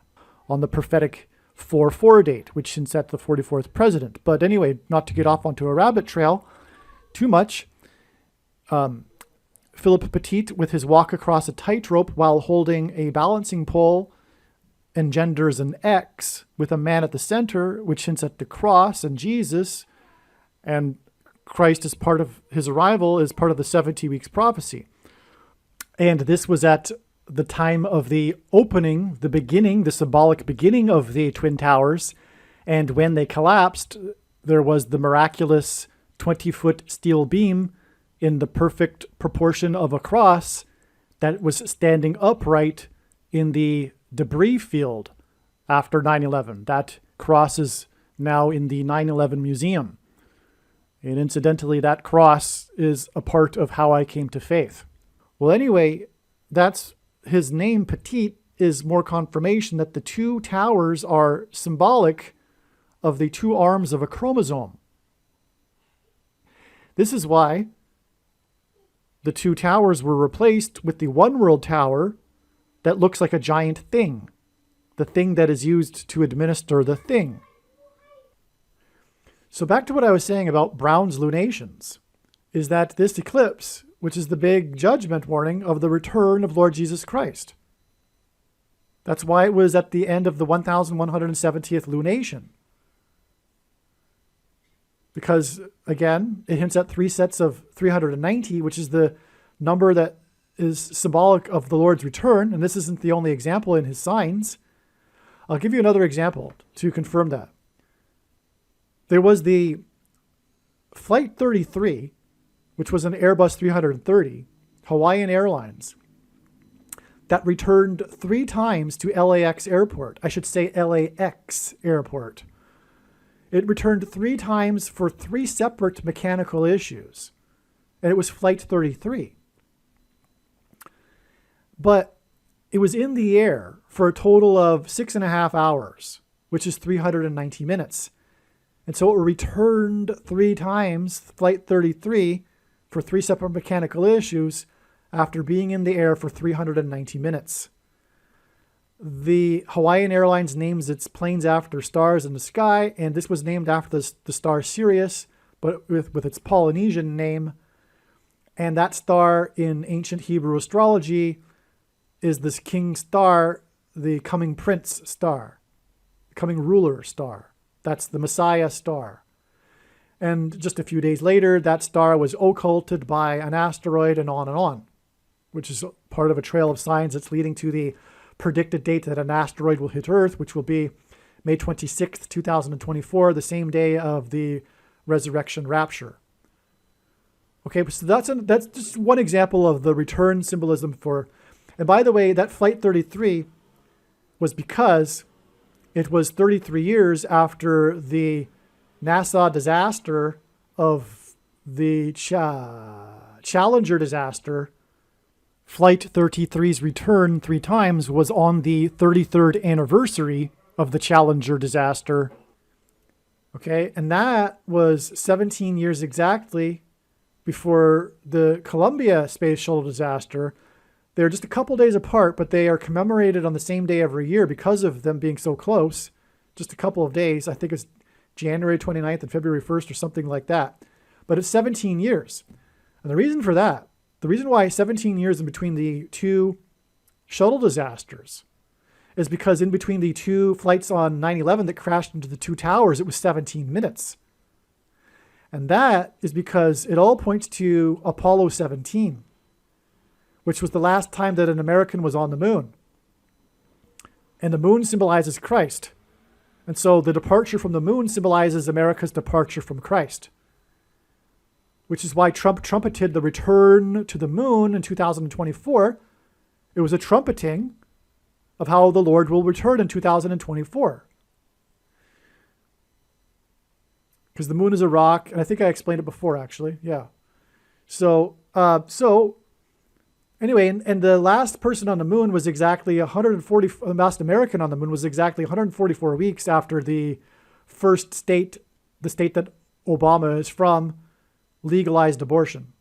on the prophetic 4/4 date, which hints at the 44th president. But anyway, not to get off onto a rabbit trail too much, Philip Petit, with his walk across a tightrope while holding a balancing pole, engenders an X with a man at the center, which hints at the cross and Jesus, and Christ, as part of his arrival, is part of the 70 weeks prophecy. And this was at the time of the opening, the beginning, the symbolic beginning of the Twin Towers. And when they collapsed, there was the miraculous 20-foot steel beam in the perfect proportion of a cross that was standing upright in the debris field after 9/11. That cross is now in the 9/11 museum. And incidentally, that cross is a part of how I came to faith. Well, anyway, that's his name, Petit, is more confirmation that the two towers are symbolic of the two arms of a chromosome. This is why the two towers were replaced with the one world tower that looks like a giant thing, the thing that is used to administer the thing. So back to what I was saying about Brown's lunations, is that this eclipse, which is the big judgment warning of the return of Lord Jesus Christ. That's why it was at the end of the 1170th lunation. Because, again, it hints at three sets of 390, which is the number that is symbolic of the Lord's return. And this isn't the only example in his signs. I'll give you another example to confirm that. There was the Flight 33, which was an Airbus 330, Hawaiian Airlines, that returned 3 times to LAX Airport. I should say LAX Airport. It returned 3 times for 3 separate mechanical issues, and it was Flight 33. But it was in the air for a total of 6.5 hours, which is 390 minutes. And so it returned 3 times, Flight 33, for 3 separate mechanical issues after being in the air for 390 minutes. The Hawaiian Airlines names its planes after stars in the sky, and this was named after the star Sirius, but with its Polynesian name. And that star in ancient Hebrew astrology is this king star, the coming prince star, the coming ruler star. That's the Messiah star. And just a few days later, that star was occulted by an asteroid and on, which is part of a trail of signs that's leading to the predicted date that an asteroid will hit Earth, which will be May 26th, 2024, the same day of the resurrection rapture. Okay, so that's just one example of the return symbolism for, and by the way, that Flight 33 was because it was 33 years after the NASA disaster of the Challenger disaster. Flight 33's return 3 times was on the 33rd anniversary of the Challenger disaster. Okay, and that was 17 years exactly before the Columbia Space Shuttle disaster. They're just a couple days apart, but they are commemorated on the same day every year because of them being so close. Just a couple of days. I think it's January 29th and February 1st or something like that. But it's 17 years. And the reason for that, the reason why 17 years in between the 2 shuttle disasters is because in between the 2 flights on 9/11 that crashed into the 2 towers, it was 17 minutes. And that is because it all points to Apollo 17, which was the last time that an American was on the moon. And the moon symbolizes Christ. And so the departure from the moon symbolizes America's departure from Christ, which is why Trump trumpeted the return to the moon in 2024. It was a trumpeting of how the Lord will return in 2024. Because the moon is a rock, and I think I explained it before, actually. Yeah. So anyway, and the last person on the moon was exactly 140, the last American on the moon was exactly 144 weeks after the first state, the state that Obama is from, legalized abortion.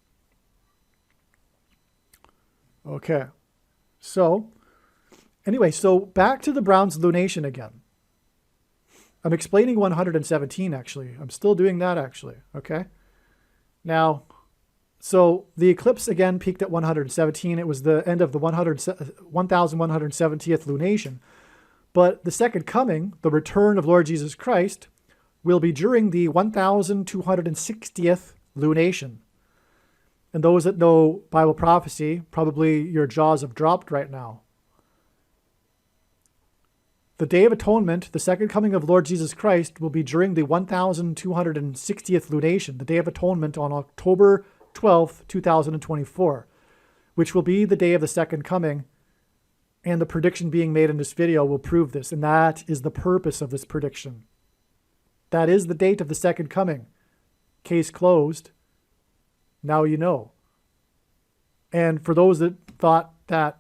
Okay. So, anyway, so back to the Browns lunation again. I'm explaining 117, actually. I'm still doing that, actually. Okay. Now, so the eclipse again peaked at 117. It was the end of the 1170th lunation. But the second coming, the return of Lord Jesus Christ, will be during the 1260th lunation. And those that know Bible prophecy, probably your jaws have dropped right now. The Day of Atonement, the second coming of Lord Jesus Christ, will be during the 1260th lunation, the Day of Atonement on October 12th, 2024, which will be the day of the second coming. And the prediction being made in this video will prove this. And that is the purpose of this prediction. That is the date of the second coming. Case closed. Now you know. And for those that thought that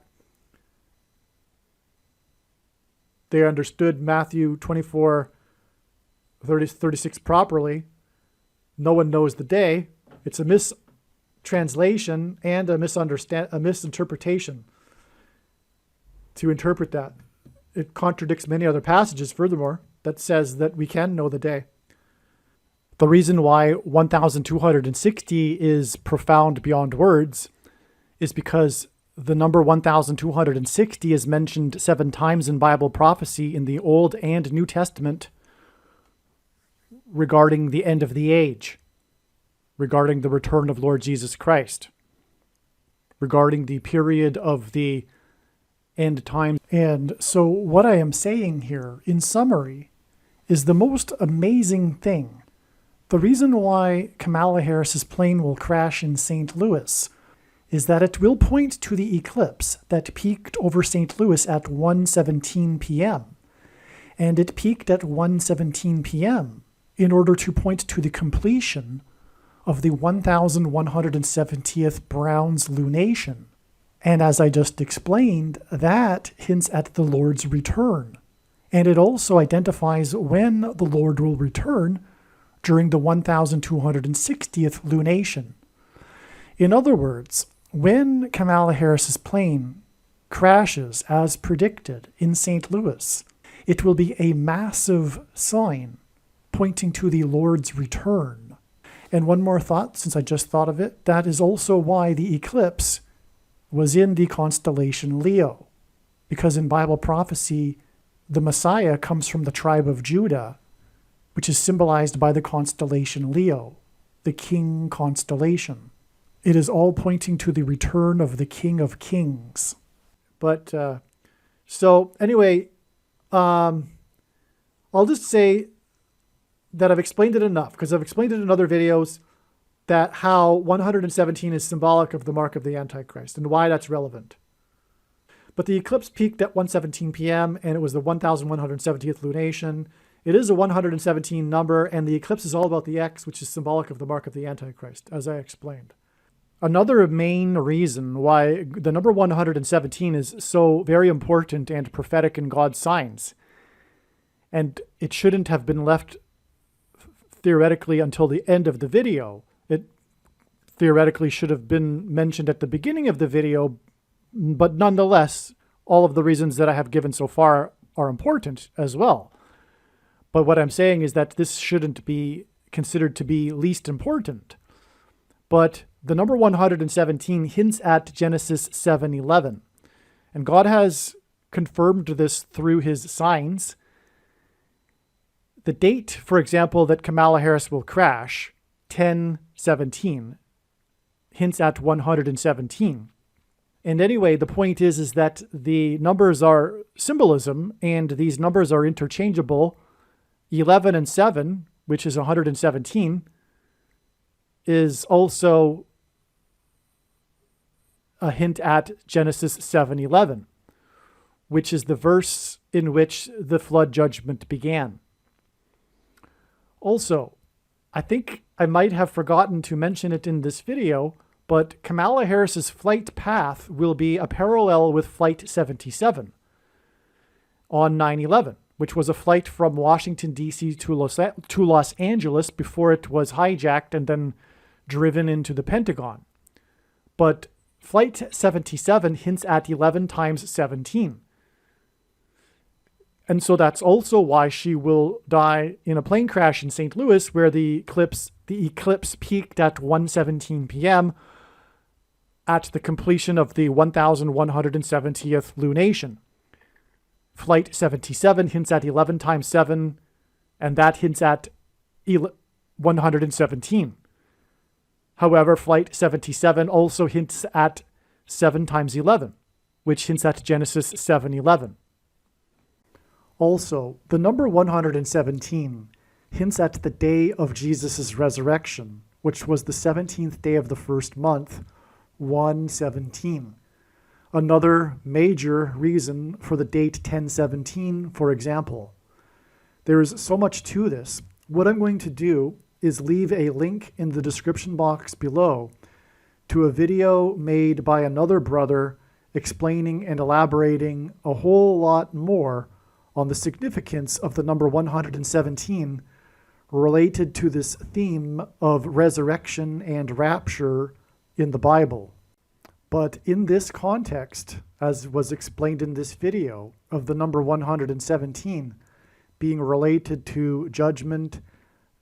they understood Matthew 24:36 properly, no one knows the day. It's a mistranslation and a misinterpretation to interpret that. It contradicts many other passages, furthermore, that says that we can know the day. The reason why 1260 is profound beyond words is because the number 1260 is mentioned 7 times in Bible prophecy in the Old and New Testament regarding the end of the age, regarding the return of Lord Jesus Christ, regarding the period of the end times. And so what I am saying here, in summary, is the most amazing thing. The reason why Kamala Harris's plane will crash in St. Louis is that it will point to the eclipse that peaked over St. Louis at 1:17 p.m. And it peaked at 1:17 p.m. in order to point to the completion of the 1170th Browns lunation. And as I just explained, that hints at the Lord's return. And it also identifies when the Lord will return during the 1260th lunation. In other words, when Kamala Harris's plane crashes as predicted in St. Louis, it will be a massive sign pointing to the Lord's return. And one more thought, since I just thought of it, that is also why the eclipse was in the constellation Leo. Because in Bible prophecy, the Messiah comes from the tribe of Judah, which is symbolized by the constellation Leo, the king constellation. It is all pointing to the return of the King of Kings. But, so anyway, I'll just say that I've explained it enough, because I've explained it in other videos, that how 117 is symbolic of the mark of the Antichrist and why that's relevant. But the eclipse peaked at 1:17 p.m. and it was the 1170th lunation. It is a 117 number, and the eclipse is all about the X, which is symbolic of the mark of the Antichrist, as I explained. Another main reason why the number 117 is so very important and prophetic in God's signs, and it shouldn't have been left theoretically until the end of the video. It theoretically should have been mentioned at the beginning of the video, but nonetheless, all of the reasons that I have given so far are important as well. But what I'm saying is that this shouldn't be considered to be least important. But the number 117 hints at Genesis 7:11. And God has confirmed this through his signs. The date, for example, that Kamala Harris will crash, 10/17, hints at 117. And anyway, the point is that the numbers are symbolism, and these numbers are interchangeable. 11 and 7, which is 117, is also a hint at Genesis 7:11, which is the verse in which the flood judgment began. Also, I think I might have forgotten to mention it in this video, but Kamala Harris's flight path will be a parallel with Flight 77 on 9/11, which was a flight from Washington, D.C. to Los Angeles before it was hijacked and then driven into the Pentagon. But Flight 77 hints at 11 times 17. And so that's also why she will die in a plane crash in St. Louis, where the eclipse peaked at 1:17 p.m. at the completion of the 1170th lunation. Flight 77 hints at 11 times 7, and that hints at 117. However, Flight 77 also hints at 7 times 11, which hints at Genesis 7:11. Also, the number 117 hints at the day of Jesus' resurrection, which was the 17th day of the first month, 1/17. Another major reason for the date 10/17, for example. There is so much to this. What I'm going to do is leave a link in the description box below to a video made by another brother explaining and elaborating a whole lot more on the significance of the number 117 related to this theme of resurrection and rapture in the Bible. But in this context, as was explained in this video, of the number 117 being related to judgment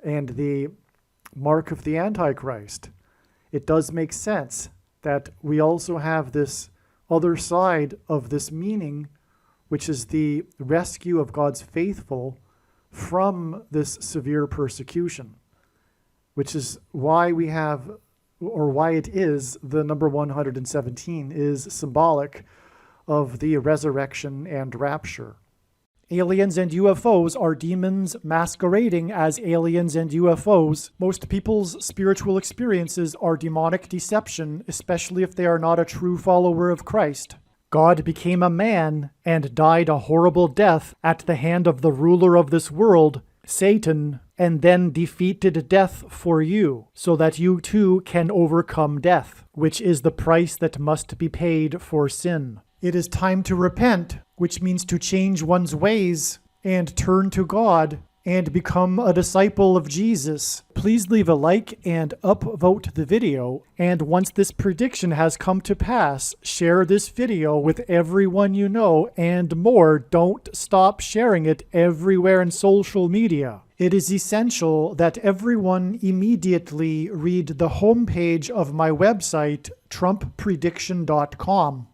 and the mark of the Antichrist, it does make sense that we also have this other side of this meaning, which is the rescue of God's faithful from this severe persecution, which is why we have, or why it is, the number 117 is symbolic of the resurrection and rapture. Aliens and UFOs are demons masquerading as aliens and UFOs. Most people's spiritual experiences are demonic deception, especially if they are not a true follower of Christ. God became a man and died a horrible death at the hand of the ruler of this world, Satan, and then defeated death for you, so that you too can overcome death, which is the price that must be paid for sin. It is time to repent, which means to change one's ways and turn to God and become a disciple of Jesus. Please leave a like and upvote the video, and once this prediction has come to pass, share this video with everyone you know, and more, don't stop sharing it everywhere in social media. It is essential that everyone immediately read the homepage of my website, TrumpPrediction.com.